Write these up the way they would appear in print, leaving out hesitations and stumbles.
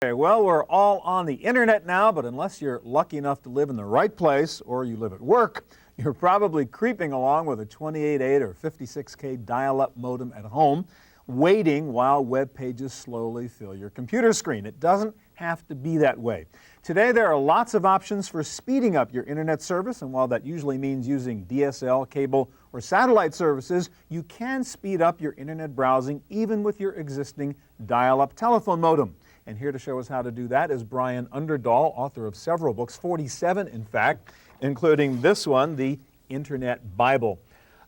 Okay, well, we're all on the internet now, but unless you're lucky enough to live in the right place or you live at work, you're probably creeping along with a 28.8 or 56K dial-up modem at home, waiting while web pages slowly fill your computer screen. It doesn't have to be that way. Today, there are lots of options for speeding up your internet service, and while that usually means using DSL, cable, or satellite services, you can speed up your internet browsing even with your existing dial-up telephone modem. And here to show us how to do that is Brian Underdahl, author of several books, 47 in fact, including this one, The Internet Bible.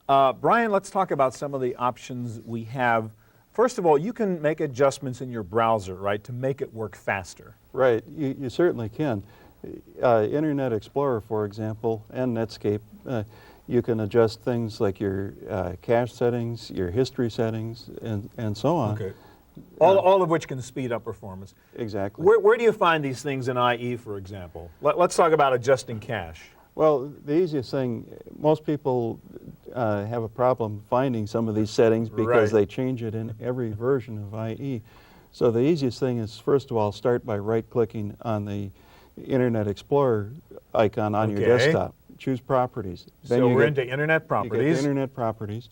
Brian, let's talk about some of the options we have. First of all, you can make adjustments in your browser, right, to make it work faster. Right, you certainly can. Internet Explorer, for example, and Netscape, you can adjust things like your cache settings, your history settings, and so on. Okay. All of which can speed up performance. Exactly. Where do you find these things in IE, for example? Let's talk about adjusting cache. Well, the easiest thing, most people have a problem finding some of these settings because they change it in every version of IE. So the easiest thing is, first of all, start by right-clicking on the Internet Explorer icon on your desktop. Choose Properties. Then so we're into Internet Properties. You get Internet Properties.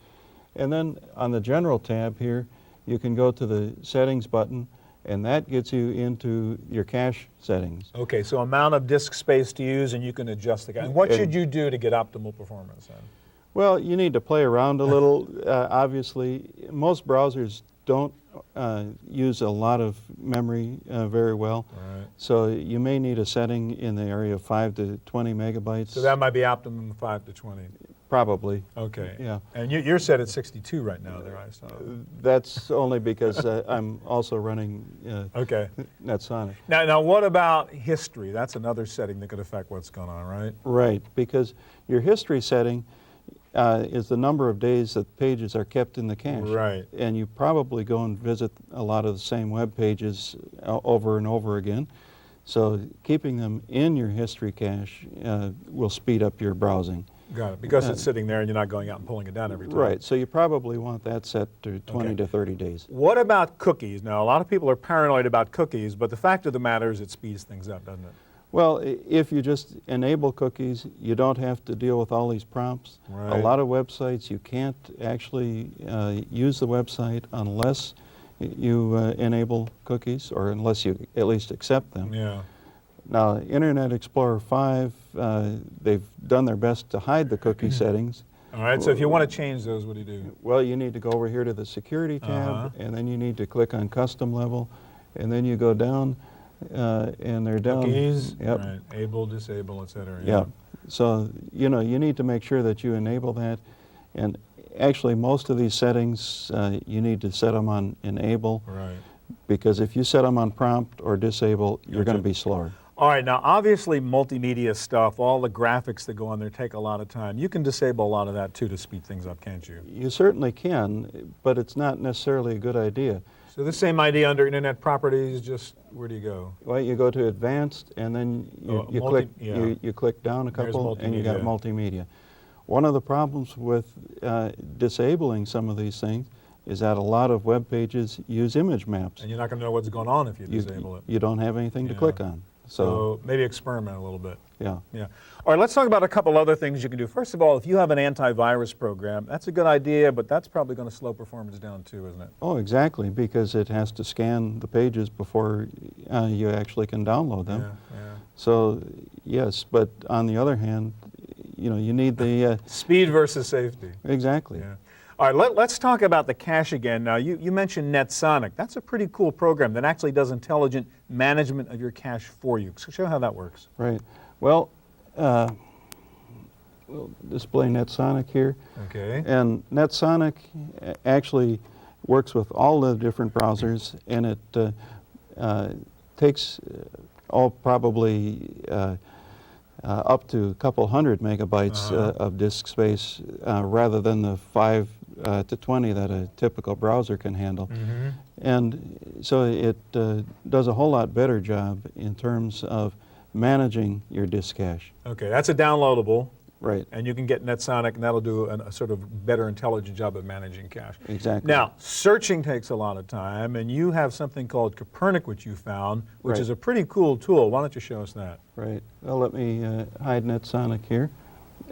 And then on the General tab here, you can go to the Settings button, and that gets you into your cache settings. Okay, so amount of disk space to use, and you can adjust the cache. And what should you do to get optimal performance then? Well, you need to play around a little. Obviously, most browsers don't use a lot of memory very well. Right. So you may need a setting in the area of 5 to 20 megabytes. So that might be optimum 5 to 20. Probably. Okay. Yeah. And you're set at 62 right now there, I saw. That's only because I'm also running okay. NetSonic. Now what about history? That's another setting that could affect what's going on, right? Right, because your history setting is the number of days that pages are kept in the cache. Right. And you probably go and visit a lot of the same web pages over and over again. So keeping them in your history cache will speed up your browsing. Got it, because it's sitting there and you're not going out and pulling it down every time. Right, so you probably want that set to 20 to 30 days. What about cookies? Now, a lot of people are paranoid about cookies, but the fact of the matter is it speeds things up, doesn't it? Well, if you just enable cookies, you don't have to deal with all these prompts. Right. A lot of websites, you can't actually use the website unless you enable cookies, or unless you at least accept them. Yeah. Now, Internet Explorer 5, they've done their best to hide the cookie settings. All right, so if you want to change those, what do you do? Well, you need to go over here to the Security tab, and then you need to click on Custom Level, and then you go down, and they're down. Cookies, yep. Right, able, disable, etc. Yeah. So, you know, you need to make sure that you enable that. And actually, most of these settings, you need to set them on Enable. Right. Because if you set them on Prompt or Disable, you're going to be slower. All right, now obviously multimedia stuff, all the graphics that go on there take a lot of time. You can disable a lot of that too to speed things up, can't you? You certainly can, but it's not necessarily a good idea. So the same idea under Internet Properties, just where do you go? Well, you go to Advanced, and then you click down a couple, and you got Multimedia. One of the problems with disabling some of these things is that a lot of web pages use image maps. And you're not going to know what's going on if you disable it. You don't have anything to click on. So maybe experiment a little bit. Yeah. Yeah. All right, let's talk about a couple other things you can do. First of all, if you have an antivirus program, that's a good idea, but that's probably going to slow performance down too, isn't it? Oh, exactly, because it has to scan the pages before you actually can download them. Yeah, yeah. So, yes, but on the other hand, you know, you need the... Speed versus safety. Exactly. Yeah. All right, let's talk about the cache again. Now, you mentioned NetSonic. That's a pretty cool program that actually does intelligent management of your cache for you. So show how that works. Right. Well, we'll display NetSonic here. Okay. And NetSonic actually works with all the different browsers, and it takes probably up to a couple hundred megabytes of disk space rather than the 5 to 20 that a typical browser can handle. Mm-hmm. And so it does a whole lot better job in terms of managing your disk cache. Okay, that's a downloadable. Right. And you can get NetSonic, and that'll do a sort of better intelligent job of managing cache. Exactly. Now, searching takes a lot of time, and you have something called Copernic, which you found, which Right. is a pretty cool tool. Why don't you show us that? Right. Well, let me hide NetSonic here.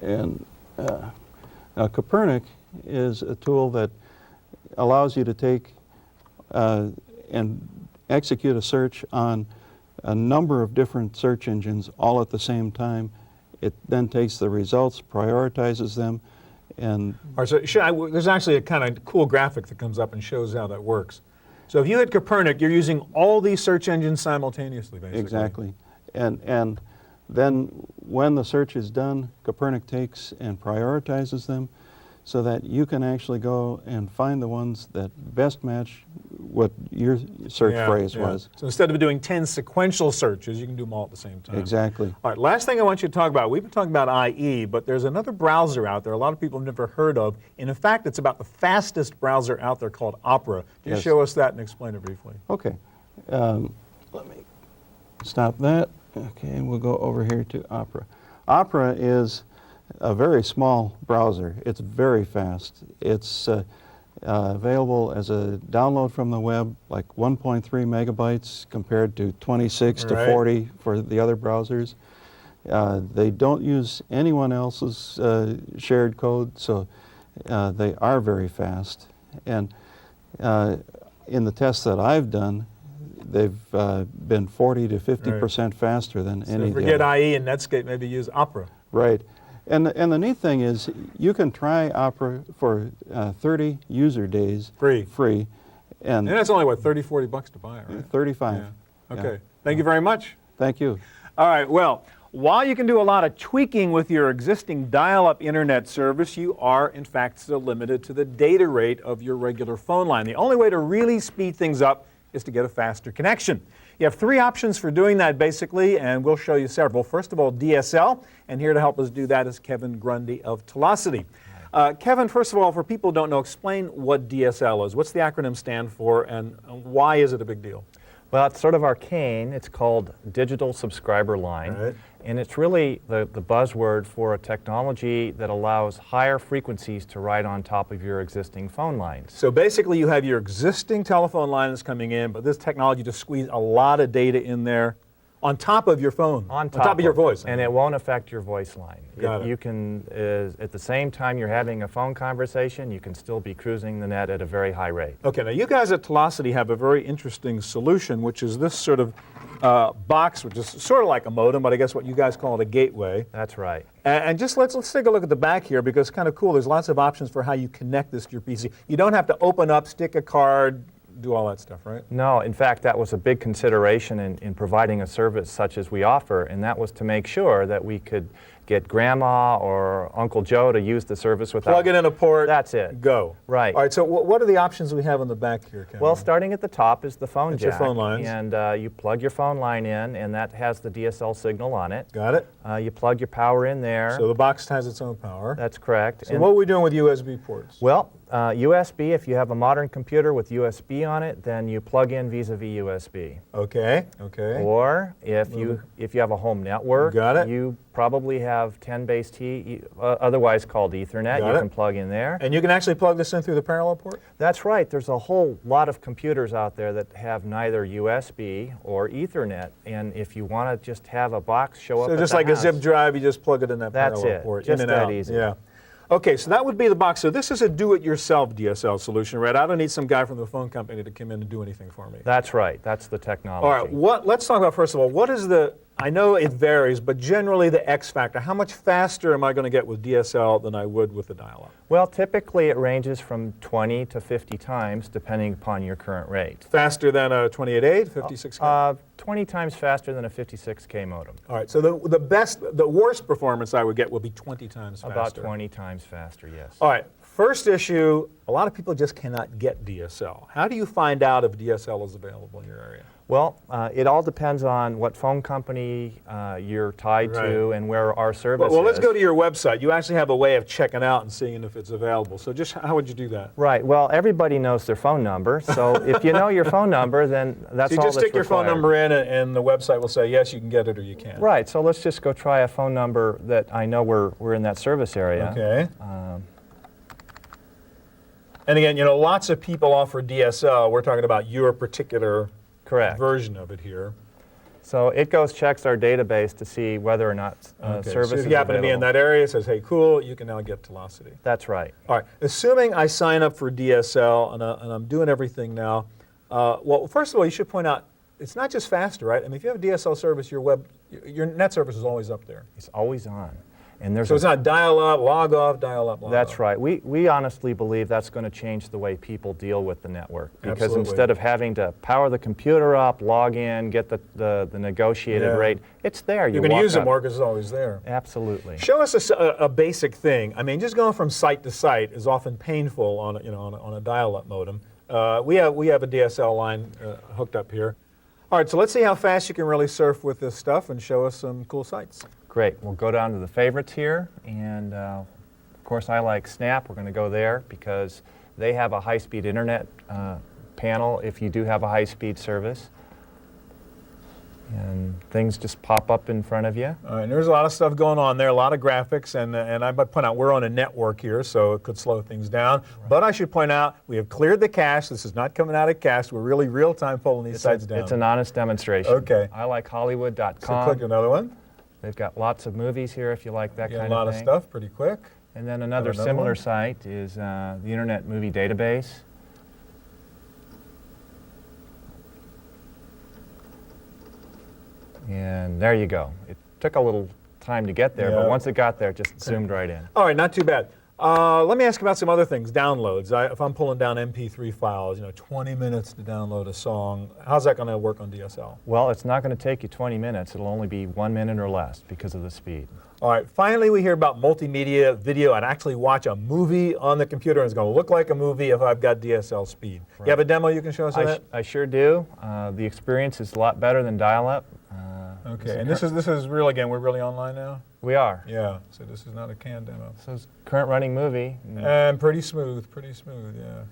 And now Copernic is a tool that allows you to take and execute a search on a number of different search engines all at the same time. It then takes the results, prioritizes them, and All right, so there's actually a kind of cool graphic that comes up and shows how that works. So if you hit Copernic, you're using all these search engines simultaneously, basically. exactly. And then when the search is done, Copernic takes and prioritizes them so that you can actually go and find the ones that best match what your search phrase was. So instead of doing 10 sequential searches, you can do them all at the same time. Exactly. All right, last thing I want you to talk about, we've been talking about IE, but there's another browser out there a lot of people have never heard of. And in fact, it's about the fastest browser out there called Opera. Can you Yes. show us that and explain it briefly? Okay. Let me stop that. Okay, and we'll go over here to Opera. Opera is a very small browser. It's very fast. It's available as a download from the web, like 1.3 megabytes compared to 26 to Right. 40 for the other browsers. They don't use anyone else's shared code, so they are very fast. And in the tests that I've done, they've been 40 to 50% faster than So any of the forget other. IE and Netscape, maybe use Opera. Right. And the neat thing is you can try Opera for 30 user days. Free. And And that's only, what, 30, 40 bucks to buy it, right? 35. Yeah. Okay. Yeah. Thank you very much. Thank you. All right, well, while you can do a lot of tweaking with your existing dial-up internet service, you are, in fact, still limited to the data rate of your regular phone line. The only way to really speed things up is to get a faster connection. You have three options for doing that, basically, and we'll show you several. First of all, DSL, and here to help us do that is Kevin Grundy of Telocity. Kevin, first of all, for people who don't know, explain what DSL is. What's the acronym stand for, and why is it a big deal? Well, it's sort of arcane. It's called Digital Subscriber Line. Right. And it's really the buzzword for a technology that allows higher frequencies to ride on top of your existing phone lines. So basically you have your existing telephone line that's coming in, but this technology just squeezes a lot of data in there on top of your phone, on top of your voice. And it won't affect your voice line. Got it. You can, at the same time you're having a phone conversation, you can still be cruising the net at a very high rate. Okay, now you guys at Telocity have a very interesting solution, which is this sort of box, which is sort of like a modem, but I guess what you guys call it a gateway. That's right. And just let's take a look at the back here, because it's kind of cool. There's lots of options for how you connect this to your PC. You don't have to open up, stick a card, do all that stuff, right? No, in fact, that was a big consideration in providing a service such as we offer, and that was to make sure that we could get Grandma or Uncle Joe to use the service without... Plug it in a port. That's it. Go. Right. All right, so what are the options we have on the back here, Kevin? Well, starting at the top is the phone That's jack. your phone lines. And you plug your phone line in, and that has the DSL signal on it. Got it. You plug your power in there. So the box has its own power. That's correct. So what are we doing with USB ports? Well, USB, if you have a modern computer with USB on it, then you plug in vis-a-vis USB. Okay. Or if you have a home network, Got it. you probably have 10 base T, otherwise called Ethernet. Got You it. can plug in there. And you can actually plug this in through the parallel port? That's right. There's a whole lot of computers out there that have neither USB or Ethernet, and if you want to just have a box show up So at just the like house, a zip drive, you just plug it in that That's parallel it. port, Just in and that out. easy. Yeah. Okay, so that would be the box. So this is a do-it-yourself DSL solution, right? I don't need some guy from the phone company to come in and do anything for me. That's right. That's the technology. All right, let's talk about, first of all, what is the, I know it varies, but generally the X factor. How much faster am I going to get with DSL than I would with the dial-up? Well, typically it ranges from 20 to 50 times depending upon your current rate. Faster than a 28.8, 56K? 20 times faster than a 56K modem. All right, so the worst performance I would get will be 20 times faster. About 20 times faster, yes. All right, first issue, a lot of people just cannot get DSL. How do you find out if DSL is available in your area? Well, it all depends on what phone company you're tied to and where our service well, let's is. go to your website. You actually have a way of checking out and seeing if it's available. So just how would you do that? Right. Well, everybody knows their phone number. So if you know your phone number, then that's So you all just that's stick your phone required. number in, and the website will say, yes, you can get it or you can't. Right. So let's just go try a phone number that I know we're in that service area. Okay. And again, you know, lots of people offer DSL. We're talking about your particular Correct. version of it here. So it checks our database to see whether or not Okay. service So is if you happen to be in available. that area, it says, hey, cool, you can now get Telocity. That's right. All right. Assuming I sign up for DSL and I'm doing everything now, well, first of all, you should point out, it's not just faster, right? I mean, if you have a DSL service, your net service is always up there. It's always on. And there's So it's not dial-up, log-off, dial-up, log-off. That's right. We honestly believe that's going to change the way people deal with the network. Because Absolutely. instead of having to power the computer up, log in, get the negotiated Yeah. rate, it's there. You can walk use it up. more because it's always there. Absolutely. Show us a basic thing. I mean, just going from site to site is often painful on a dial-up modem. We have a DSL line hooked up here. All right, so let's see how fast you can really surf with this stuff and show us some cool sites. Great. We'll go down to the favorites here. And of course, I like Snap. We're going to go there because they have a high-speed internet panel if you do have a high-speed service. And things just pop up in front of you. All right, and there's a lot of stuff going on there, a lot of graphics, and I might point out we're on a network here, so it could slow things down. Right. But I should point out we have cleared the cache. This is not coming out of cache. We're really real-time pulling these sites down. It's an honest demonstration. Okay. I like Hollywood.com. So click another one. They've got lots of movies here if you like that kind of thing. A lot of stuff pretty quick. And then another similar site is the Internet Movie Database. And there you go. It took a little time to get there, but once it got there, it just zoomed right in. All right, not too bad. Let me ask about some other things. Downloads. If I'm pulling down MP3 files, 20 minutes to download a song, how's that going to work on DSL? Well, it's not going to take you 20 minutes. It'll only be 1 minute or less because of the speed. All right, finally we hear about multimedia video. I'd actually watch a movie on the computer, and it's going to look like a movie if I've got DSL speed. Right. You have a demo you can show us of that? I sure do. The experience is a lot better than dial-up. Okay, and this is real again. We're really online now? We are. Yeah, so this is not a canned demo. So it's current running movie. And pretty smooth, yeah.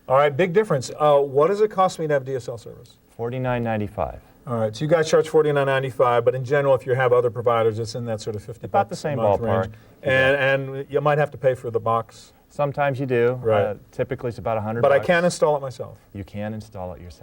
All right, big difference. What does it cost me to have DSL service? $49.95. All right, so you guys charge $49.95, but in general, if you have other providers, it's in that sort of $50 about the same a month ballpark. range. And you might have to pay for the box. Sometimes you do. Right. Typically, it's about $100. But I can install it myself. You can install it yourself.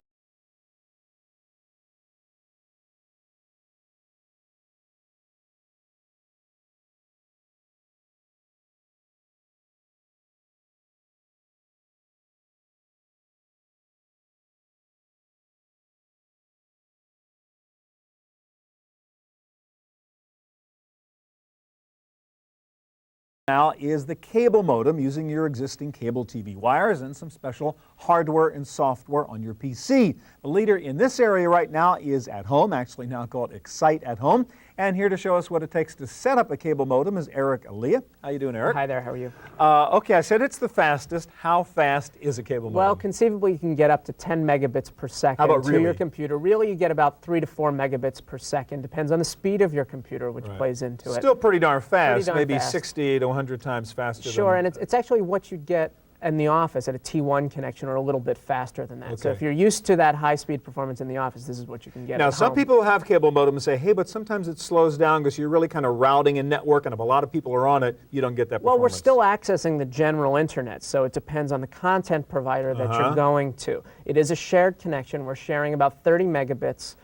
Now is the cable modem using your existing cable TV wires and some special hardware and software on your PC. The leader in this area right now is At Home, actually now called Excite At Home. And here to show us what it takes to set up a cable modem is Eric Alia. How you doing, Eric? Hi there, how are you? Okay, I said it's the fastest. How fast is a cable modem? Well, conceivably you can get up to 10 megabits per second How about to really? your computer. Really, you get about 3 to 4 megabits per second. Depends on the speed of your computer, which plays into it. Still pretty darn fast, Pretty darn maybe fast. 60 to 100 times faster. Sure, than and it's actually what you get in the office at a T1 connection, or a little bit faster than that. So Okay. if you're used to that high-speed performance in the office, this is what you can get Now, at some home. people have cable modem and say, hey, but sometimes it slows down because you're really kind of routing a network, and if a lot of people are on it, you don't get that Well, performance. we're still accessing the general internet, so it depends on the content provider that you're going to. It is a shared connection. We're sharing about 30 megabits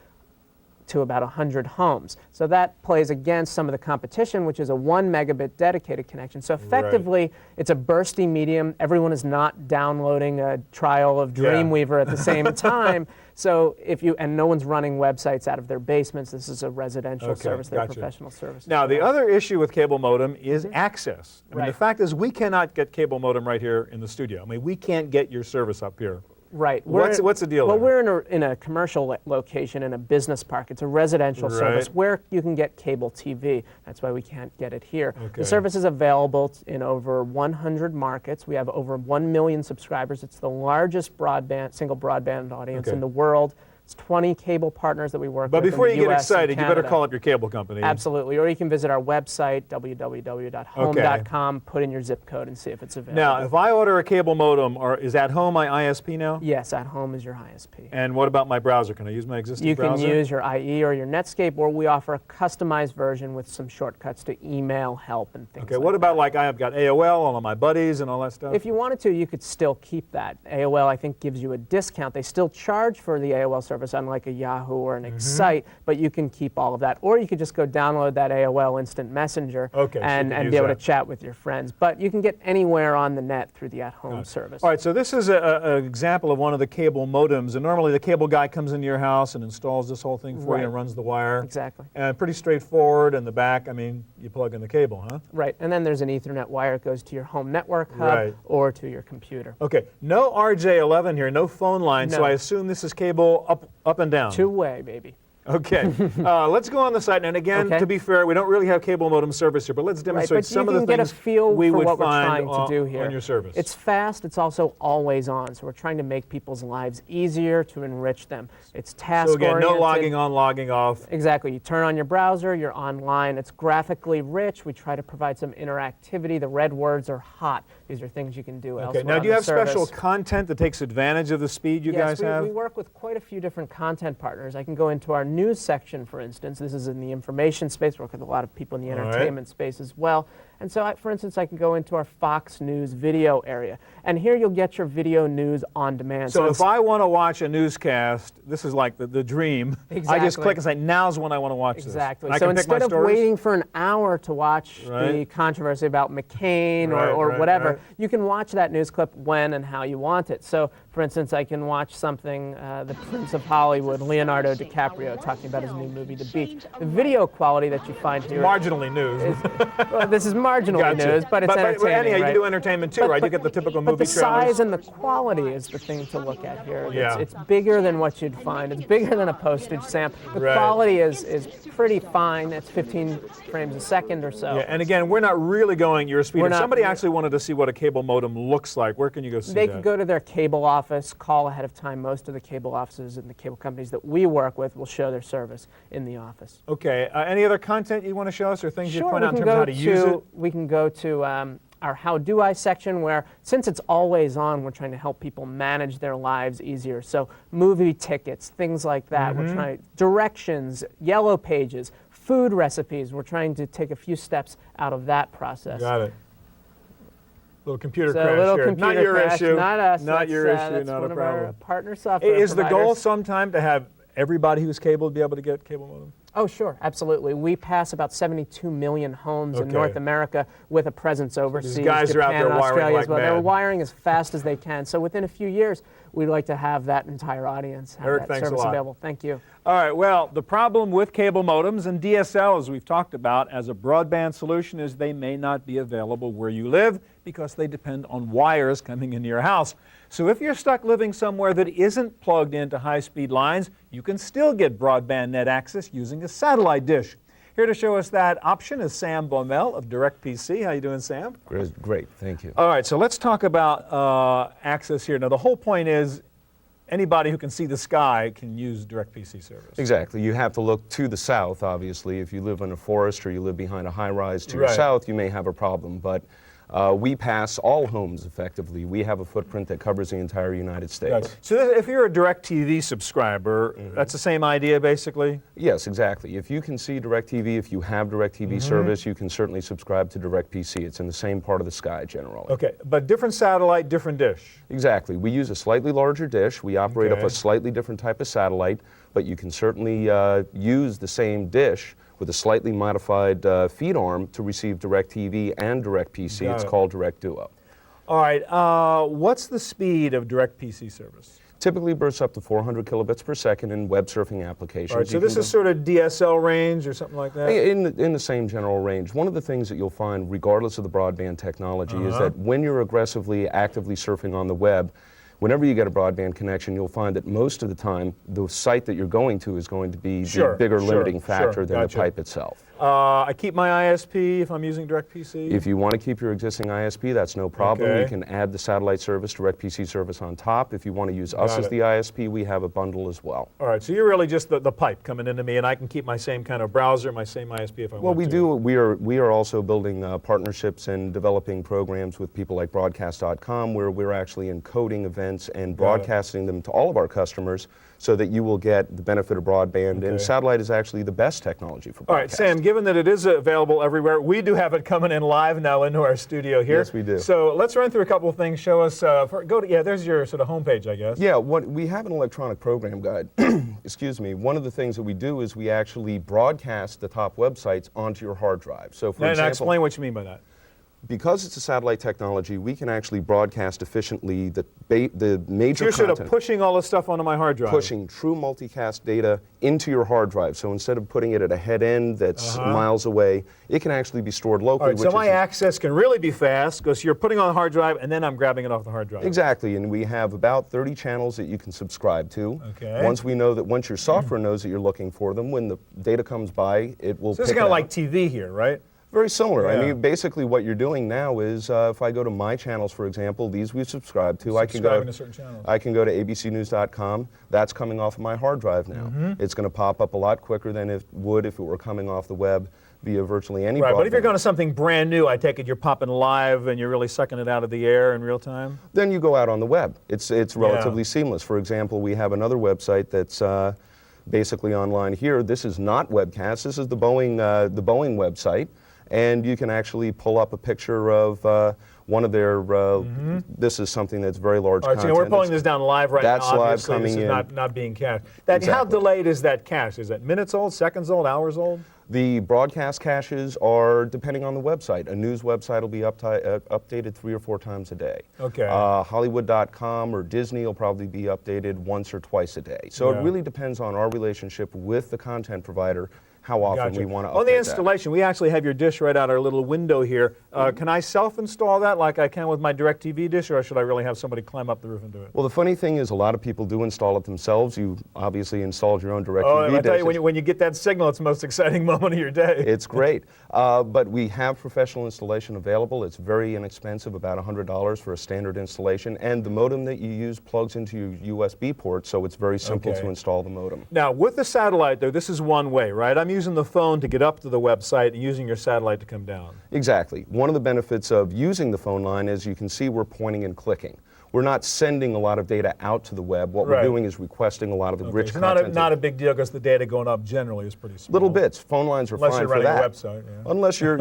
to about 100 homes. So that plays against some of the competition, which is a 1 megabit dedicated connection. So effectively, it's a bursty medium. Everyone is not downloading a trial of Dreamweaver at the same time. So and no one's running websites out of their basements. This is a residential service, they're professional service. Now, the other issue with cable modem is access. I mean, the fact is we cannot get cable modem right here in the studio. I mean, we can't get your service up here. Right. What's the deal Well, there? we're in a commercial location in a business park. It's a residential service where you can get cable TV. That's why we can't get it here. Okay. The service is available in over 100 markets. We have over 1 million subscribers. It's the largest single broadband audience in the world. It's 20 cable partners that we work But with. before in you the get US and excited, you better Canada. call up your cable company. Absolutely. Or you can visit our website, www.home.com, put in your zip code, and see if it's available. Now, if I order a cable modem, is At Home my ISP now? Yes, At Home is your ISP. And what about my browser? Can I use my existing You browser? can use your IE or your Netscape, or we offer a customized version with some shortcuts to email help and things Okay, like what that. about like I've got AOL, all of my buddies and all that stuff? If you wanted to, you could still keep that. AOL, I think, gives you a discount. They still charge for the AOL service, unlike a Yahoo or an Excite, but you can keep all of that. Or you could just go download that AOL Instant Messenger Okay, so you and can use be able that. to chat with your friends. But you can get anywhere on the net through the at-home service. All right, so this is an example of one of the cable modems, and normally the cable guy comes into your house and installs this whole thing for you and runs the wire. Exactly. And pretty straightforward. In the back, I mean, you plug in the cable, huh? Right, and then there's an Ethernet wire that goes to your home network hub or to your computer. Okay, no RJ11 here, no phone line, so No. I assume this is cable up and down. Two-way, baby. Okay, let's go on the site. And again, Okay. to be fair, we don't really have cable modem service here, but let's demonstrate but some you of the can get a things feel we for would what we're find trying to do here. on your service. It's fast. It's also always on. So we're trying to make people's lives easier to enrich them. It's task So again, oriented. no logging on, logging off. Exactly. You turn on your browser. You're online. It's graphically rich. We try to provide some interactivity. The red words are hot. These are things you can do Okay, elsewhere now on do you the have special service. content that takes advantage of the speed you Yes, guys have? we work with quite a few different content partners. I can go into our news section, for instance. This is in the information space. We work with a lot of people in the All right. entertainment space as well. And so, for instance, I can go into our Fox News video area. And here you'll get your video news on demand. So if it's- I want to watch a newscast, this is like the dream. I just Exactly. click and say, now's when I want to watch Exactly. this. And So I can pick my instead of stories? waiting for an hour to watch the Right. controversy about McCain Right, or right, whatever, right. you can watch that news clip when and how you want it. So, for instance, I can watch something, the Prince of Hollywood, Leonardo DiCaprio, talking about his new movie, The Beach. The video quality that you find here Marginally news. well, this is marginally Gotcha. news, but it's entertaining, anyhow, right? you do entertainment too, right? You get the typical But movie the trailers. size and the quality is the thing to look at here. Yeah. It's bigger than what you'd find. It's bigger than a postage stamp. The Right. quality is pretty fine. It's 15 frames a second or so. Yeah, and again, we're not really going your speed. We're If not- somebody actually wanted to see what a cable modem looks like, where can you go see They that? can go to their cable office, call ahead of time. Most of the cable offices and the cable companies that we work with will show their service in the office. Okay, any other content you want to show us or things you Sure, point we out in can terms of go how to use it? we can go to our How Do I section where, since it's always on, we're trying to help people manage their lives easier. So movie tickets, things like that. Mm-hmm. We're trying directions, yellow pages, food recipes. We're trying to take a few steps out of that process. Got it. Little computer So crash a little here. computer Not your crash, issue. not us. Not That's, your issue, that's not one a of our problem. partner software Is the goal providers. sometime to have everybody who's cable be able to get cable modem? Oh, sure, absolutely. We pass about 72 million homes in Okay. North America with a presence overseas. guys are out Japan, there wiring Australia like as well. They're mad. wiring as fast as they can. So within a few years, we'd like to have that entire audience have Eric, that thanks a service lot. available. Thank you. All right, well, the problem with cable modems and DSL, as we've talked about, as a broadband solution is they may not be available where you live because they depend on wires coming into your house. So if you're stuck living somewhere that isn't plugged into high-speed lines, you can still get broadband net access using a satellite dish. Here to show us that option is Sam Baumel of DirectPC. How you doing, Sam? Great, thank you. All right, so let's talk about access here. Now, the whole point is anybody who can see the sky can use DirectPC service. Exactly. You have to look to the south, obviously. If you live in a forest or you live behind a high rise to Right. your south, you may have a problem. But we pass all homes effectively. We have a footprint that covers the entire United States. Right. So if you're a DirectTV subscriber, that's the same idea basically? Yes, exactly. If you can see DirectTV, if you have DirectTV service, you can certainly subscribe to DirectPC. It's in the same part of the sky generally. Okay, but different satellite, different dish. Exactly. We use a slightly larger dish. We operate off Okay. a slightly different type of satellite, but you can certainly use the same dish with a slightly modified feed arm to receive DirectTV and DirectPC. Got It's it. called DirectDuo. All right, what's the speed of DirectPC service? Typically bursts up to 400 kilobits per second in web surfing applications. All right, so You this can is sort of DSL range or something like that? In the same general range. One of the things that you'll find, regardless of the broadband technology, is that when you're aggressively, actively surfing on the web, whenever you get a broadband connection, you'll find that most of the time, the site that you're going to is going to be the bigger limiting factor than the pipe itself. I keep my ISP if I'm using DirectPC? If you want to keep your existing ISP, that's no problem. Okay. You can add the satellite service, DirectPC service on top. If you want to use us as the ISP, we have a bundle as well. All right, so you're really just the pipe coming into me, and I can keep my same kind of browser, my same ISP if I want to. Well, we are also building partnerships and developing programs with people like broadcast.com, where we're actually encoding events and broadcasting them to all of our customers so that you will get the benefit of broadband. And satellite is actually the best technology for broadcast. All right, Sam, given that it is available everywhere, we do have it coming in live now into our studio here. Yes, we do. So let's run through a couple of things. Show us, there's your sort of homepage, I guess. Yeah, we have an electronic program guide. Excuse me. One of the things that we do is we actually broadcast the top websites onto your hard drive. So for example, now explain what you mean by that. Because it's a satellite technology, we can actually broadcast efficiently the major You're content. sort of pushing all this stuff onto my hard drive. Pushing true multicast data into your hard drive. So instead of putting it at a head end that's miles away, it can actually be stored locally. All right, so my access can really be fast because you're putting on the hard drive and then I'm grabbing it off the hard drive. Exactly, and we have about 30 channels that you can subscribe to. Okay. Once your software knows that you're looking for them, when the data comes by, it will So pick this is it kind of out. like TV here, right? Very similar. Yeah. I mean, basically what you're doing now is if I go to my channels, for example, these we subscribe to, Subscribing to certain channels. I can go to abcnews.com. That's coming off of my hard drive now. It's going to pop up a lot quicker than it would if it were coming off the web via virtually any Right, broadband. but if you're going to something brand new, I take it you're popping live and you're really sucking it out of the air in real time? Then you go out on the web. It's relatively seamless. For example, we have another website that's basically online here. This is not webcast. This is the Boeing website. And you can actually pull up a picture of one of their, this is something that's very large All right, content. so we're pulling this down live right That's now. live Obviously, coming this is in. not being cached. How Exactly. delayed is that cache? Is it minutes old, seconds old, hours old? The broadcast caches are depending on the website. A news website will be updated 3 or 4 times a day. Okay. Hollywood.com or Disney will probably be updated once or twice a day. So it really depends on our relationship with the content provider, how often we want to update On the that. installation, we actually have your dish right out our little window here. Can I self-install that like I can with my DirecTV dish, or should I really have somebody climb up the roof and do it? Well, the funny thing is a lot of people do install it themselves. You obviously installed your own DirecTV Oh, I tell you, dishes. when you get that signal, it's the most exciting moment of your day. It's great. But we have professional installation available. It's very inexpensive, about $100 for a standard installation. And the modem that you use plugs into your USB port, so it's very simple to install the modem. Now, with the satellite, though, this is one way, right? I'm using the phone to get up to the website and using your satellite to come down. Exactly. One of the benefits of using the phone line is you can see we're pointing and clicking. We're not sending a lot of data out to the web. What we're doing is requesting a lot of the rich So content. not a big deal because the data going up generally is pretty small. Little bits. Phone lines are Unless fine you're for running that. a website.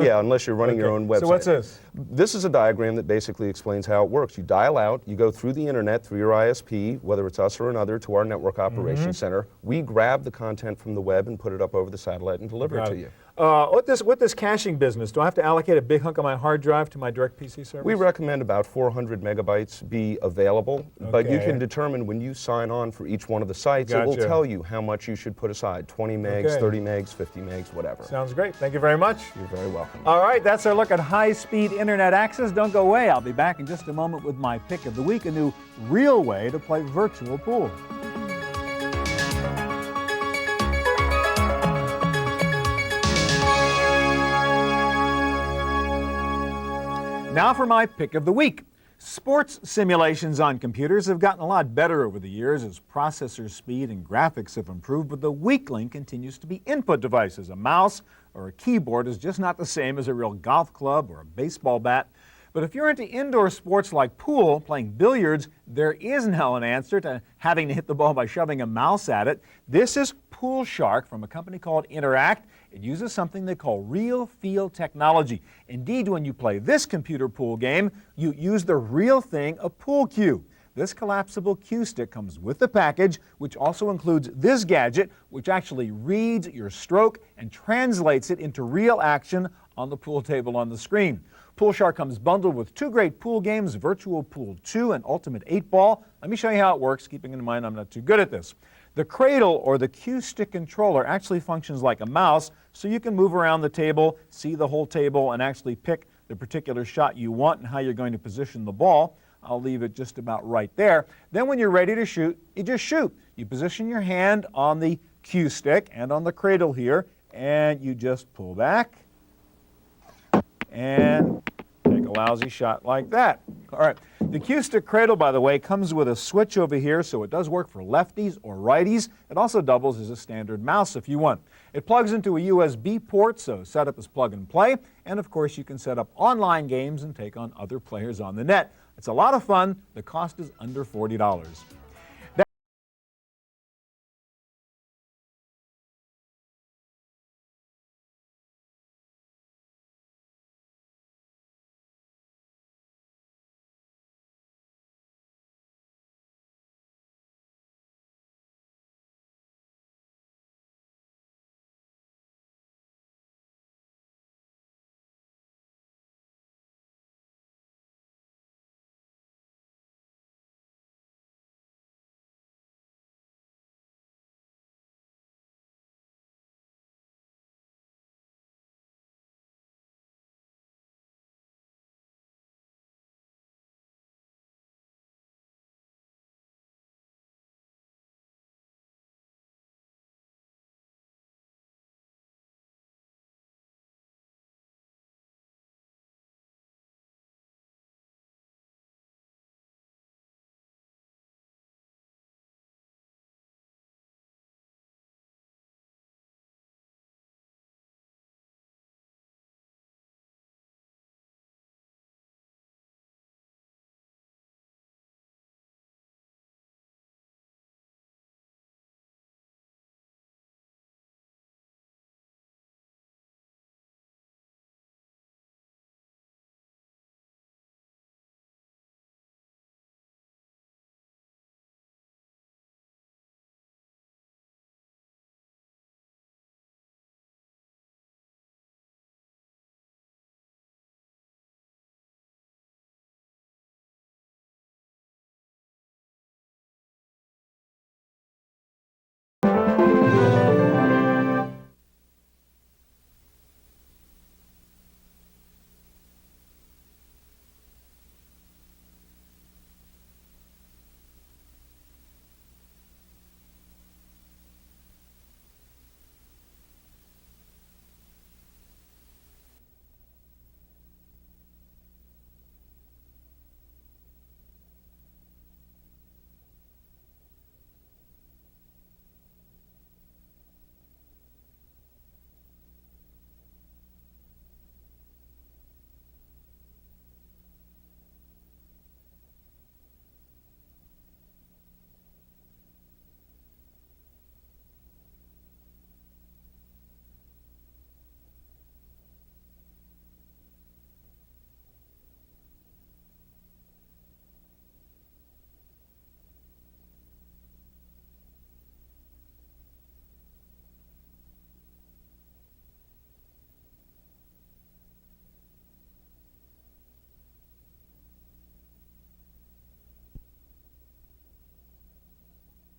Yeah. Unless you're running your own website. So what's this? This is a diagram that basically explains how it works. You dial out, you go through the internet, through your ISP, whether it's us or another, to our network operations center. We grab the content from the web and put it up over the satellite and deliver it to you. With this caching business, do I have to allocate a big hunk of my hard drive to my DirectPC service? We recommend about 400 megabytes be available, but you Okay. can determine when you sign on for each one of the sites, it will Gotcha. tell you how much you should put aside, 20 megs, Okay. 30 megs, 50 megs, whatever. Sounds great. Thank you very much. You're very welcome. All right, that's our look at high-speed internet access. Don't go away. I'll be back in just a moment with my pick of the week, a new real way to play virtual pool. Now for my pick of the week. Sports simulations on computers have gotten a lot better over the years as processor speed and graphics have improved, but the weak link continues to be input devices. A mouse or a keyboard is just not the same as a real golf club or a baseball bat. But if you're into indoor sports like pool, playing billiards, there is now an answer to having to hit the ball by shoving a mouse at it. This is Pool Shark from a company called Interact. It uses something they call real feel technology. Indeed, when you play this computer pool game, you use the real thing, a pool cue. This collapsible cue stick comes with the package, which also includes this gadget, which actually reads your stroke and translates it into real action on the pool table on the screen. Pool Shark comes bundled with 2 great pool games, Virtual Pool 2 and Ultimate 8-Ball. Let me show you how it works, keeping in mind I'm not too good at this. The cradle or the cue stick controller actually functions like a mouse, so you can move around the table, see the whole table, and actually pick the particular shot you want and how you're going to position the ball. I'll leave it just about right there. Then when you're ready to shoot, you just shoot. You position your hand on the cue stick and on the cradle here, and you just pull back and take a lousy shot like that. All right. The cue stick cradle, by the way, comes with a switch over here, so it does work for lefties or righties. It also doubles as a standard mouse if you want. It plugs into a USB port, so setup is plug and play. And of course, you can set up online games and take on other players on the net. It's a lot of fun. The cost is under $40.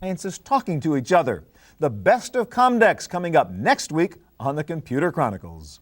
Scientists talking to each other. The best of Comdex coming up next week on the Computer Chronicles.